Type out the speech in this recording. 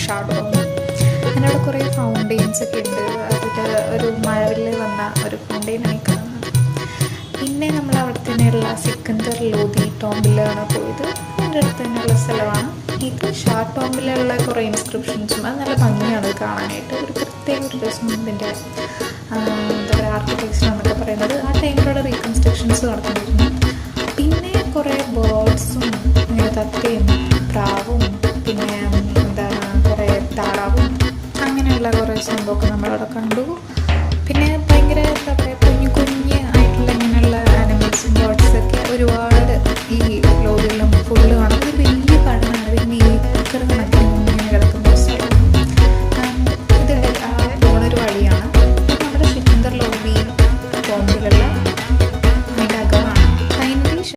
Shadow. അങ്ങനെ അവിടെ കുറേ ഫൗണ്ടെയിൻസ് ഒക്കെ ഉണ്ട്. അതിൽ ഒരു മഴവിൽ വന്ന ഒരു ഫൗണ്ടെയിനായി കാണുന്നത്. പിന്നെ നമ്മൾ അവിടെ തന്നെയുള്ള സിക്കന്ദർ ലോധി ടോംബിലാണ് പോയത്. അതിൻ്റെ അടുത്ത് തന്നെയുള്ള സ്ഥലമാണ് ഇത്. ഷാ ടോംബിലുള്ള കുറേ ഇൻസ്ക്രിപ്ഷൻസും അത് നല്ല ഭംഗിയാണ് കാണാനായിട്ട്. ഒരു പ്രത്യേക ഒരു രസം ഇതിൻ്റെ എന്താ പറയുക ആർക്കിടെക്ചർ എന്നൊക്കെ പറയുന്നത്. ആ ടൈമിലുള്ള റീകൺസ്ട്രക്ഷൻസ് നടത്തിയിരുന്നു. പിന്നെ കുറേ ബേർഡ്സും തത്തയും പ്രാവും പിന്നെ എന്താണ് കുറേ താറാവും അങ്ങനെയുള്ള കുറേ സംഭവമൊക്കെ നമ്മളവിടെ കണ്ടു. പിന്നെ ഭയങ്കര എന്താ പറയുക